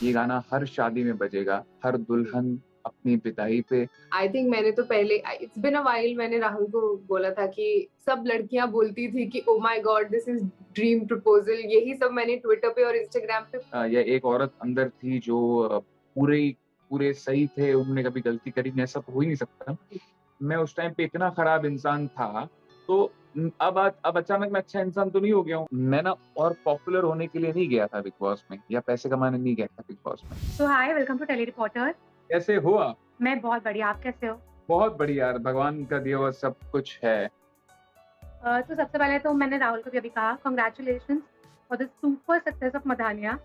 ये गाना हर शादी में बजेगा, हर दुल्हन अपनी विदाई पे। आई थिंक मैंने तो पहले इट्स बिन अ व्हाइल मैंने राहुल को बोला था कि सब लड़कियां बोलती थी कि oh my God this is dream proposal, यही सब मैंने ट्विटर पे और इंस्टाग्राम पे। या एक औरत अंदर थी जो पूरे पूरे सही थे, उन्होंने कभी गलती करी नहीं, ऐसा तो हो ही नहीं सकता। मैं उस टाइम पे इतना खराब इंसान था, तो अब अचानक मैं अच्छा इंसान तो नहीं हो गया हूँ। मैं ना और पॉपुलर होने के लिए नहीं गया था बिग बॉस में, या पैसे कमाने नहीं गया था बिग बॉस में। तो हाय, वेलकम टू टेली रिपोर्टर। कैसे हो आप? मैं बहुत बढ़िया, आप कैसे हो? बहुत बढ़िया यार, भगवान का दिया हुआ सब कुछ है। तो सबसे पहले तो मैंने राहुल को भी अभी कहा congratulations for the super success of Madhaniya.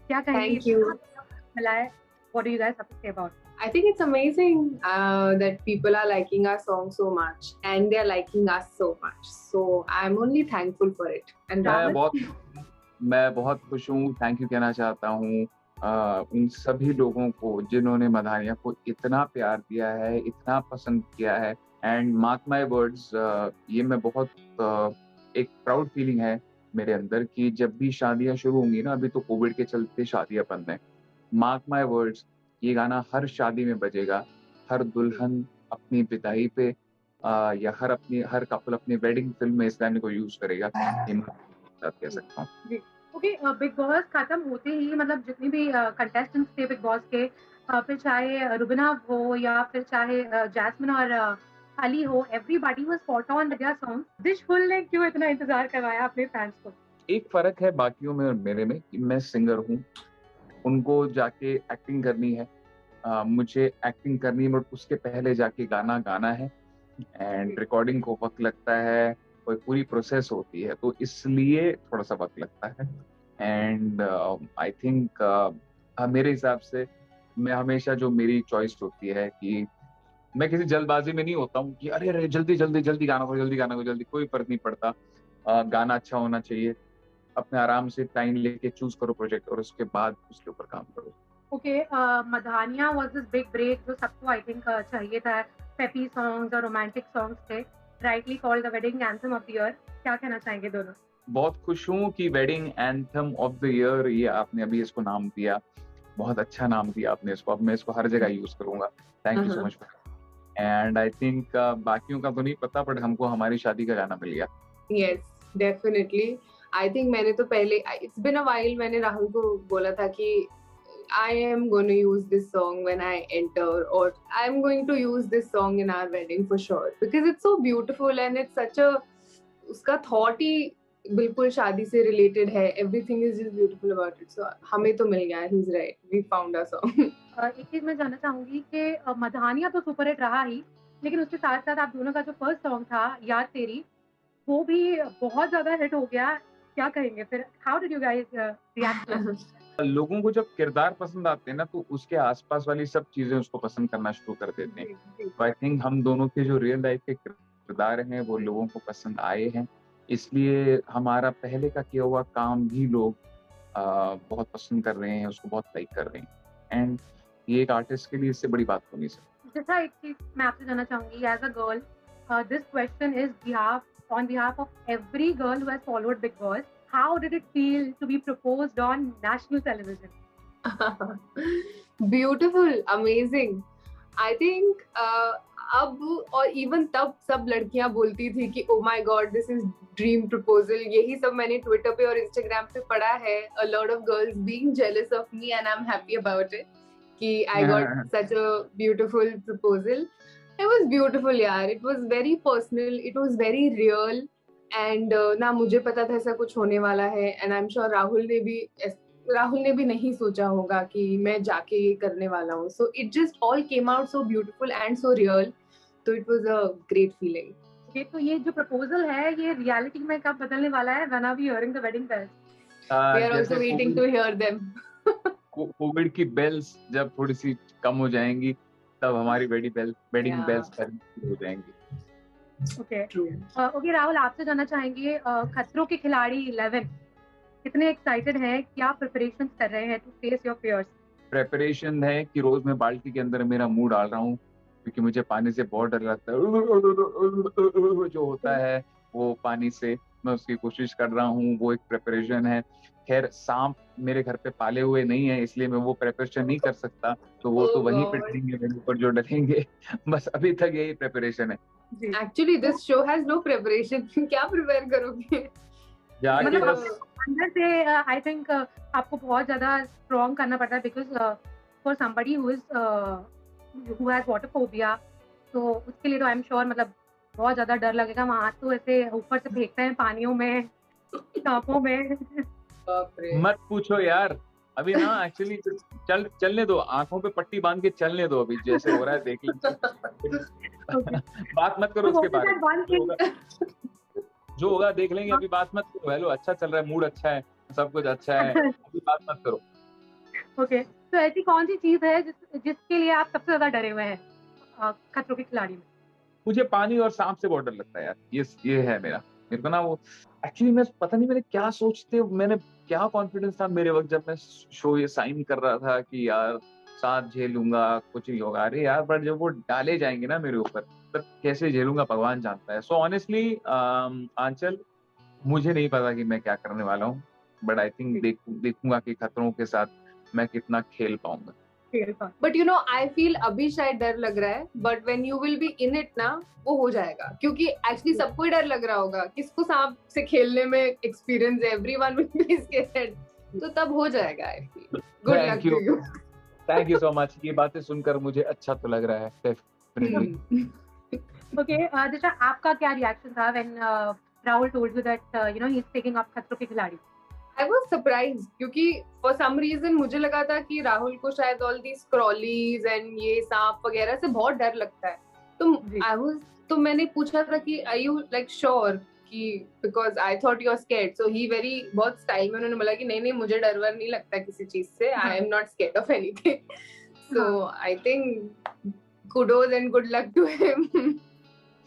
क्या कहेंगे थैंक यू। मिला है? What do you guys have to say about? I think it's amazing that people are liking our song so much and they're liking us so much. So I'm only thankful for it. And मैं Rahul? बहुत मैं बहुत खुश हूँ, thank you कहना चाहता हूँ उन सभी लोगों को जिन्होंने मधानिया को इतना प्यार दिया है, इतना पसंद किया है। एंड मार्क माय वर्ड्स, ये मैं बहुत एक प्राउड फीलिंग है मेरे अंदर कि जब भी शादियाँ शुरू होंगी ना, अभी तो कोविड के चलते शादियाँ बंद हैं। मार्क माय वर्ड्स, ये गाना हर शादी में बजेगा, हर दुल्हन अपनी विदाई पे या हर कपल अपनी वेडिंग फिल्म में इस गाने को यूज़ करेगा। ये मैं साथ कह सकता हूँ। जी। ओके, बिग बॉस खत्म होते ही मतलब जितनी भी कंटेस्टेंट्स थे बिग बॉस के, फिर चाहे रुबिना हो या फिर चाहे जैस्मिन और अली हो, everybody was spot on with their song. दिशफुल ने क्यों इतना इंतजार करवाया अपने फैंस को? एक फ़र्क है बाकियों में और मेरे में कि मैं सिंगर हूँ, उनको जाके एक्टिंग करनी है। मुझे एक्टिंग करनी है, बट उसके पहले जाके गाना गाना है एंड रिकॉर्डिंग को वक़्त लगता है, कोई पूरी प्रोसेस होती है, तो इसलिए थोड़ा-सा वक़्त लगता है। एंड आई थिंक मेरे हिसाब से मैं हमेशा जो मेरी चॉइस होती है कि मैं किसी जल्दबाज़ी में नहीं होता हूँ कि अरे, अरे! जल्दी, जल्दी, जल्दी गाना करो, जल्दी गाना करो, जल्दी, कोई फ़र्क नहीं पड़ता। गाना अच्छा होना चाहिए। अपने आराम से टाइम लेके चूज़ करो प्रोजेक्ट और उसके बाद उसके ऊपर काम करो। Okay, Madhaniya was this big break जो सबको आई थिंक चाहिए था। पेपी सॉन्ग्स और रोमांटिक सॉन्ग्स थे, rightly called the wedding anthem of the year. क्या कहना चाहेंगे दोनों? बहुत खुश हूँ कि wedding anthem of the year ये आपने अभी इसको नाम दिया। बहुत अच्छा नाम दिया आपने इसको, अब मैं इसको हर जगह यूज़ करूँगा। Thank you so much. And I think बाकियों का तो नहीं पता, बट हमको हमारी शादी का गाना मिल गया। Yes, definitely. I think मैंने तो पहले इट्स बिन अ व्हाइल मैंने राहुल को बोला था कि I am going to use this song when I enter, or I'm going to use this song in our wedding for sure because it's so beautiful and it's such a उसका thought ही बिल्कुल शादी से related है. Everything is just beautiful about it. So हमें तो मिल गया. He's right. We found our song. एक चीज़ मैं जानना चाहूँगी कि मधानिया तो सुपर हिट रहा ही, लेकिन उसके साथ-साथ आप दोनों का जो फर्स्ट सॉन्ग था याद तेरी, वो भी बहुत ज़्यादा हिट हो गया। क्या कहेंगे फिर? How did you guys react to it? लोगों को जब किरदार पसंद आते हैं ना, तो उसके आस-पास वाली सब चीज़ें उसको पसंद करना शुरू कर देते हैं। जी, जी। तो आई थिंक हम दोनों के जो रियल लाइफ़ के किरदार हैं, वो लोगों को पसंद आए हैं। इसलिए हमारा पहले का किया हुआ काम भी लोग बहुत पसंद कर रहे हैं, उसको बहुत लाइक कर रहे हैं। एंड ये एक आर्टिस्ट के लिए इससे बड़ी बात हो नहीं सकती। जैसा एक चीज़ मैं आपसे जानना चाहूँगी as a girl, this question is on behalf of every girl who has followed Bigg Boss. How did it feel to be proposed on national television? Beautiful, amazing. I think अब और इवन तब सब लड़कियां बोलती थी कि oh my God this is dream proposal, यही सब मैंने ट्विटर पे और इंस्टाग्राम पे पढ़ा है. A lot of girls being jealous of me and I am happy about it कि I got such a beautiful proposal. It was beautiful यार. It was very personal. It was very real. And ना मुझे पता था ऐसा कुछ होने वाला है. And I'm sure राहुल ने भी नहीं सोचा होगा कि मैं जाके ये करने वाला हूँ. So it just all came out so beautiful and so real. So it was a great feeling. तो ये जो प्रपोज़ल है, ये रियलिटी में कब बदलने वाला है? When are we hearing the wedding bells? We are जैसे also waiting to hear them. Covid की बेल्स जब थोड़ी-सी कम हो जाएँगी, तब हमारी वेडिंग Yeah. बेल्स बजनी शुरू हो जाएँगी। ओके। True. ओके राहुल, आपसे जानना चाहेंगे खतरों के खिलाड़ी 11 कितने एक्साइटेड हैं? क्या प्रिपरेशंस कर रहे हैं to face your fears? Preparation है कि रोज़ मैं बाल्टी के अंदर मेरा मुँह डाल रहा हूँ, क्योंकि मुझे पानी से बहुत डर लगता है। जो होता है वो पानी से, मैं उसकी कोशिश कर रहा हूँ, वो एक प्रिपरेशन है। खैर सांप मेरे घर पे पाले हुए नहीं है, इसलिए मैं वो प्रिपरेशन नहीं कर सकता, तो वो तो Oh वहीं पे God. डलेंगे मेरे ऊपर जो डलेंगे। बस अभी तक यही प्रिपरेशन है। जी Actually, this show has no preparation. क्या prepare करोगे? जाके मतलब बस अंदर से आई थिंक आपको बहुत ज्यादा स्ट्रॉन्ग करना पड़ता है because for somebody who has water phobia, तो उसके लिए तो आई एम श्योर मतलब बहुत ज्यादा डर लगेगा। वहां तो ऐसे ऊपर से फेंकते हैं पानियों में, सांपों में। बाप रे। मत पूछो यार, अभी ना एक्चुअली चलने दो, आंखों पे पट्टी बांध के चलने दो, अभी जैसे हो रहा है देख लेंगे। बात मत करो उसके बारे में, जो होगा देख लेंगे, अभी बात मत करो। हेलो, अच्छा चल रहा है, मूड अच्छा है, सब कुछ अच्छा है, अभी बात मत करो। ओके, तो ऐसी कौन सी चीज है जिसके लिए आप सबसे ज्यादा डरे हुए हैं खतरों के खिलाड़ी में? मुझे पानी और सांप से बहुत डर लगता है यार, ये है मेरे को ना वो एक्चुअली, मैं पता नहीं मैंने क्या सोचते, मैंने क्या कॉन्फिडेंस था मेरे वक्त जब मैं शो ये साइन कर रहा था कि यार साथ झेलूंगा, कुछ नहीं होगा। अरे यार, पर जब वो डाले जाएंगे ना मेरे ऊपर, तब कैसे झेलूंगा भगवान जानता है। सो ऑनेस्टली आंचल, मुझे नहीं पता कि मैं क्या करने वाला हूँ, बट आई थिंक देखूंगा कि खतरों के साथ मैं कितना खेल पाऊंगा। But you know, I feel अभी शायद डर लग रहा है, but when you will be in it ना, वो हो जाएगा। क्योंकि एक्चुअली सबको ही डर लग रहा होगा, किसको सांप से खेलने में एक्सपीरियंस है, एवरीवन विल बी स्कैर्ड, तो तब हो जाएगा। I feel good luck to you. Thank you so much, ये बातें सुनकर मुझे अच्छा तो लग रहा है डेफिनेटली। ओके, दिशा आपका क्या रिएक्शन था when Rahul told you that you know he is taking up खतरों के खिलाड़ी? I was surprised क्योंकि for some reason मुझे लगा था कि राहुल को शायद all these crawlies and ये सांप वगैरह से बहुत डर लगता है। तो मैंने पूछा था कि are you like sure कि because I thought you are scared, so he very बहुत स्टाइल में उन्होंने बोला कि नहीं मुझे डर वर नहीं लगता किसी चीज से, I am not scared of anything. So I think kudos and good luck to him.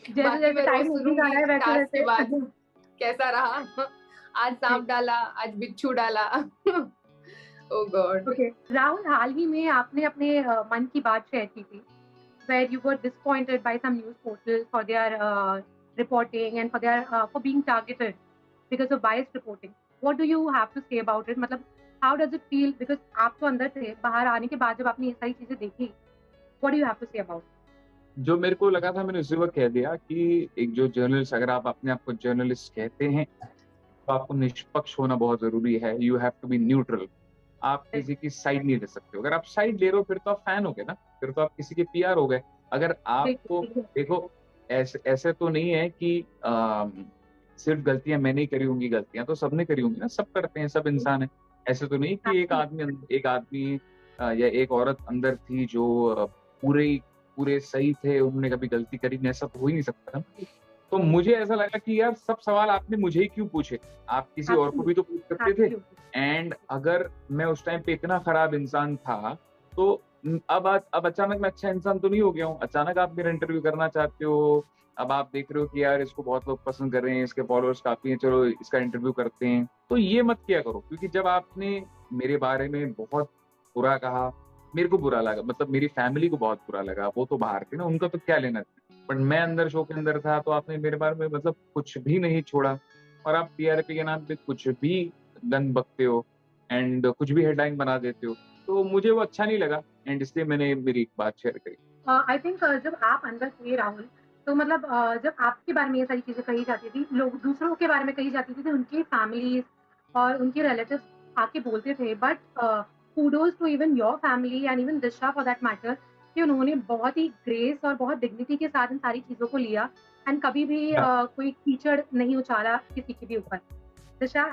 बाकी मैं रोज सुनूंगी टास्क के बाद कैसा रहा, आज सांप डाला, आज बिच्छू डाला। ओह गॉड। ओके, राहुल, हाल ही में आपने अपने मन की बात शेयर की थी where you were disappointed by some news portals for their reporting and for being targeted because of biased reporting. What do you have to say about it? मतलब how does it feel? Because आप तो अंदर थे, बाहर आने के बाद जब आपने ये सारी चीजें देखी, what do you have to say about it? जो मेरे को लगा था मैंने उसी वक्त कह दिया कि एक जो जर्नलिस्ट, अगर आप अपने आप को जर्नलिस्ट कहते हैं तो आपको निष्पक्ष होना बहुत जरूरी है। You have to be neutral, आप किसी की साइड नहीं ले सकते हो। अगर आप साइड ले रहे हो फिर तो आप फैन हो गए ना, फिर तो आप किसी के पीआर हो गए। अगर आपको देखो, ऐसे तो नहीं है कि सिर्फ गलतियां मैंने ही करी होंगी, गलतियां तो सबने करी होंगी ना, सब करते हैं, सब इंसान है। ऐसे तो नहीं कि एक आदमी या एक औरत अंदर थी जो पूरे सही थे, उन्होंने कभी गलती करी नहीं, ऐसा तो हो ही नहीं सकता। तो मुझे ऐसा लगा कि यार सब सवाल आपने मुझे ही क्यों पूछे, आप किसी और को भी तो पूछ सकते थे। एंड अगर मैं उस टाइम पे इतना खराब इंसान था तो अब अचानक मैं अच्छा इंसान तो नहीं हो गया हूँ। अचानक आप मेरा इंटरव्यू करना चाहते हो, अब आप देख रहे हो कि यार इसको बहुत लोग पसंद कर रहे हैं, इसके फॉलोअर्स काफी हैं, चलो इसका इंटरव्यू करते हैं। तो ये मत किया करो, क्योंकि जब आपने मेरे बारे में बहुत बुरा कहा, मेरे को बुरा लगा, मतलब मेरी फैमिली को बहुत बुरा लगा, वो तो बाहर थे ना, उनका तो क्या लेना था। बट मैं अंदर शो के अंदर था, तो आपने मेरे बारे में मतलब कुछ भी नहीं छोड़ा, और आप टीआरपी के नाम पे कुछ भी गंद बकते हो एंड कुछ भी हेडलाइन बना देते हो, तो मुझे वो अच्छा नहीं लगा, एंड इसलिए मैंने मेरी एक बात शेयर करी। आई थिंक जब आप अंदर थे राहुल, तो मतलब जब आपके बारे में ये सारी चीजें कही जाती थी, लोग दूसरों के बारे में कही जाती थी, तो उनकी फैमिलीज और उनके रिलेटिव्स आके बोलते थे, but kudos to even your family and even Disha for that matter, कि उन्होंने बहुत ही ग्रेस और बहुत डिग्निटी के साथ इन सारी चीजों को लिया एंड कभी भी कोई कीचड़ नहीं उछाला किसी के भी ऊपर। दिशा,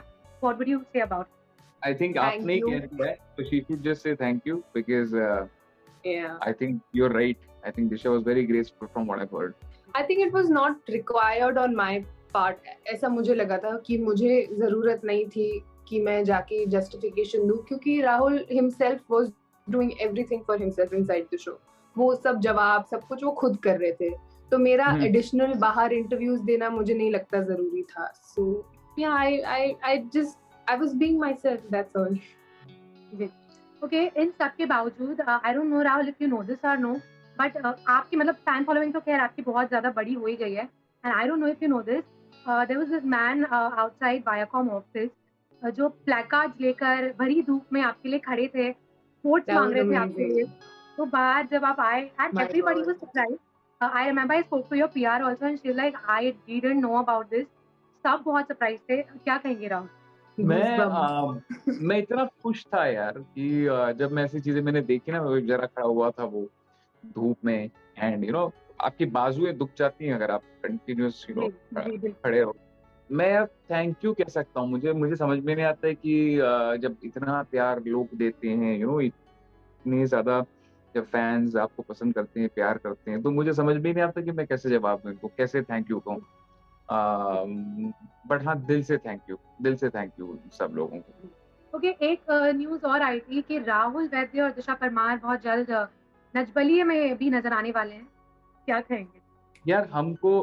what would you say about it? I think आपने ही कह दिया है, so she should just say thank you because I think you're right. I think Disha was very graceful from what I've heard. I think it was not required on my part. ऐसा मुझे लगा था कि मुझे जरूरत नहीं थी कि मैं जाके जस्टिफिकेशन दूं, क्योंकि Rahul himself was doing everything for himself inside the show. वो सब जवाब सब कुछ वो खुद कर रहे थे, तो मेरा एडिशनल बाहर इंटरव्यूज देना मुझे नहीं लगता जरूरी था। So yeah, I was being myself, that's all. Okay, इन सब के बावजूद I don't know Rahul if you know this or no, but आपकी मतलब फैन फॉलोइंग तो खैर आपकी बहुत ज्यादा बड़ी हो ही गई है, and I don't know if you know this, there was this man outside Viacom office जो प्लैकार्ड्स लेकर भरी धूप में आपके लिए खड़े थे, वोट्स That माँग was रहे थे आपके लिए। amazing. तो बाहर जब आप आए and My everybody was God. Surprised. I remember I spoke to your PR also and she was like I didn't know about this. सब बहुत सरप्राइज़ थे। क्या कहेंगे राहुल? मैं Goosebumps. मैं इतना खुश था यार कि जब मैं ऐसी चीजें मैंने देखी ना, मैं जरा खड़ा हुआ था वो धूप में, एंड आपकी बाजुएं दुख जाती हैं अगर आप कंटिन्यूअस जी, जी, बिल्कुल। खड़े हो। मैं यार थैंक यू कह सकता हूँ, मुझे मुझे समझ में नहीं आता है कि जब इतना प्यार लोग देते हैं, इतने ज्यादा जब फैंस आपको पसंद करते हैं, प्यार करते हैं, तो मुझे समझ में नहीं आता कि मैं कैसे जवाब दूं इनको, कैसे थैंक यू कहूँ। बट हाँ, दिल से थैंक यू सब लोगों को। ओके, एक न्यूज़ और आई थी कि राहुल वैद्य और दिशा परमार बहुत जल्द नचबलिए में भी नज़र आने वाले हैं। क्या कहेंगे? यार हमको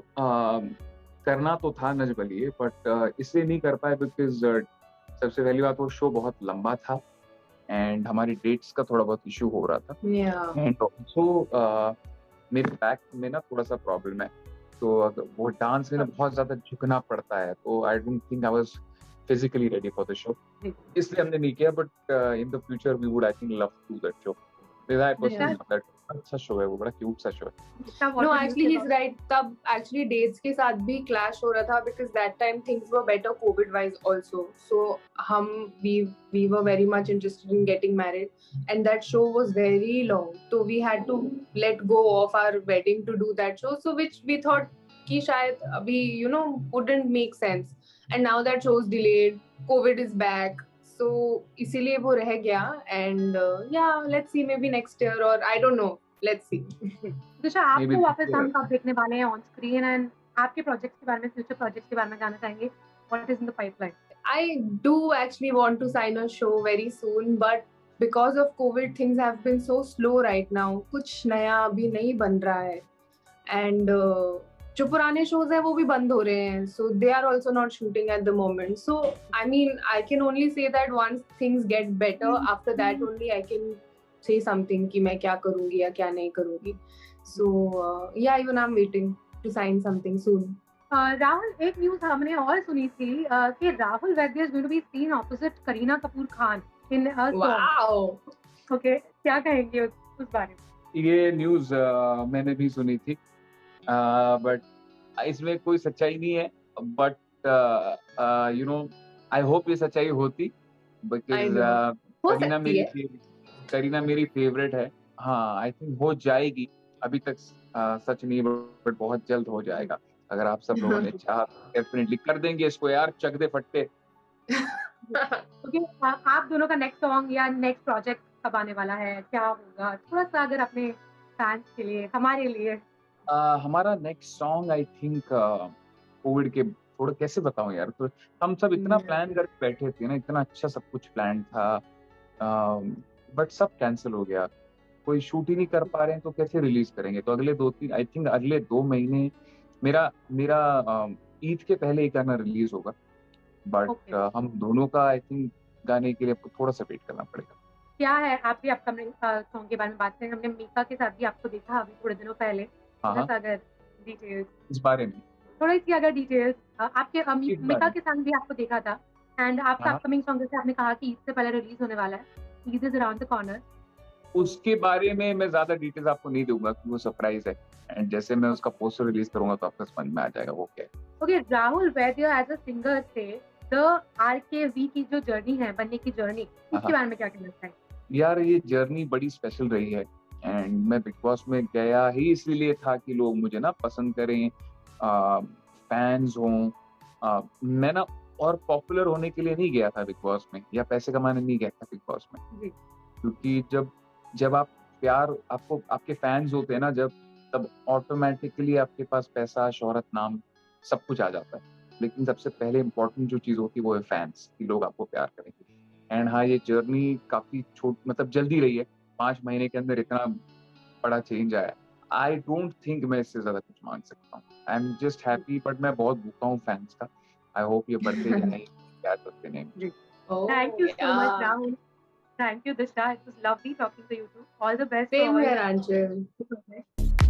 करना तो था नच बलिए, बट इसलिए नहीं कर पाए बिकॉज सबसे पहली बात, वो शो बहुत लंबा था एंड हमारी डेट्स का थोड़ा बहुत इशू हो रहा था, Yeah. एंड ऑल्सो मेरे बैक में ना थोड़ा सा प्रॉब्लम है, तो वो डांस में ना बहुत ज्यादा झुकना पड़ता है, तो I don't think I was physically ready for the show, ji. इसलिए हमने नहीं किया। But in the future we would I think love to that show. I personally Disha love that. अच्छा शो है वो, बड़ा क्यूट सा शो है। Disha what No, would you actually say he's about right. तब actually dates के साथ भी clash हो रहा था because that time things were better COVID wise also. So we were very much interested in getting married, and that show was very long. So we had to let go of our wedding to do that show. So which we thought कि शायद अभी wouldn't make sense. And now that show's delayed, COVID is back. So इसीलिए वो रह गया, and yeah, let's see maybe next year or I don't know. Let's see. Disha may be आपको वापस हम कब देखने वाले हैं ऑन स्क्रीन एंड आपके प्रोजेक्ट्स के बारे में, फ्यूचर प्रोजेक्ट्स के बारे में जानना चाहेंगे? What is in the pipeline? I do actually want to sign a show very soon, but because of COVID, things have been so slow right now. कुछ नया अभी नहीं बन रहा है, and जो पुराने shows हैं वो भी बंद हो रहे हैं, so they are also not shooting at the moment. So I mean, I can only say that once things get better, after that only I can say something कि मैं क्या करूँगी या क्या नहीं करूँगी. So yeah, even I'm waiting to sign something soon. Rahul, एक news हमने और सुनी थी कि Rahul Vaidya is going to be seen opposite Kareena Kapoor Khan in a song. Wow. Okay, क्या कहेंगे उस बारे में? ये न्यूज मैंने भी सुनी थी, बट इसमें कोई सच्चाई नहीं है, बट आई होप ये सच्चाई होती, I बिकॉज know. हो करीना सकती है. करीना मेरी फेवरेट है। हाँ, आई थिंक हो जाएगी, अभी तक सच नहीं, बट बहुत जल्द हो जाएगा। अगर आप सब लोगों ने चाहा डेफिनेटली कर देंगे इसको यार, चक दे फट्टे। ओके, आप दोनों का नेक्स्ट सॉन्ग या नेक्स्ट प्रोजेक्ट कब आने वाला है? क्या होगा? थोड़ा-सा अगर अपने फैंस के लिए, हमारे लिए। हमारा next song I think Covid के, थोड़ा कैसे बताऊं यार, तो हम सब इतना प्लान करके बैठे थे ना, इतना अच्छा सब कुछ प्लान था, बट सब कैंसिल हो गया। कोई शूट ही नहीं कर पा रहे हैं, तो कैसे रिलीज करेंगे? तो अगले 2-3 आई थिंक अगले 2 महीने मेरा मेरा ईद के पहले एक गाना रिलीज होगा, बट ओके, हम दोनों का आई थिंक गाने के लिए आपको थोड़ा सा वेट करना पड़ेगा। क्या है आपकी अपकमिंग सॉन्ग के बारे में बात करें? हमने मीका के साथ भी आपको देखा अभी थोड़े दिनों पहले। हाँ हाँ, थोड़ा-सा अगर डिटेल्स, इस बारे में थोड़ी-सी अगर डिटेल्स आपके इस मीका बारे के साथ भी आपको देखा था एंड आपका हाँ, अपकमिंग सॉन्ग जैसे आपने कहा कि ईद से पहले रिलीज़ होने वाला है। Eid is around the corner. उसके बारे में मैं ज्यादा डिटेल्स आपको नहीं दूंगा क्योंकि वो सरप्राइज है, एंड जैसे मैं उसका पोस्टर रिलीज करूंगा तो आपको समझ में आ जाएगा वो क्या है। Okay, Rahul Vaidya as a singer से द आरकेवी की जो जर्नी है, बनने की जर्नी, उसके हाँ, बारे में क्या कहना चाहेंगे? यार ये जर्नी बड़ी स्पेशल रही है, एंड मैं बिग बॉस में गया ही इसलिए था कि लोग मुझे ना पसंद करें, फैंस हों। मैं ना और पॉपुलर होने के लिए नहीं गया था बिग बॉस में, या पैसे कमाने नहीं गया था बिग बॉस में, जी, क्योंकि जब जब आप प्यार, आपको आपके फैंस होते हैं ना जब, तब ऑटोमेटिकली आपके पास पैसा, शोहरत, नाम सब कुछ आ जाता है। लेकिन सबसे पहले इम्पोर्टेंट जो चीज़ होती है वो है फैंस, कि लोग आपको प्यार करें। एंड हाँ, ये जर्नी काफ़ी मतलब जल्दी रही है। 5 महीने के अंदर इतना बड़ा चेंज आया है। आई डोंट थिंक मैं इससे ज़्यादा कुछ माँग सकता हूँ। I am just happy, but मैं बहुत भूखा हूँ फैंस का। आई होप ये बढ़ते जाएँ, प्यार करते रहें जी। मुझे। Thank Oh you so much yeah. Rahul. Thank you Disha. It was lovely talking to you too. All the best Same for here, Anshul. Your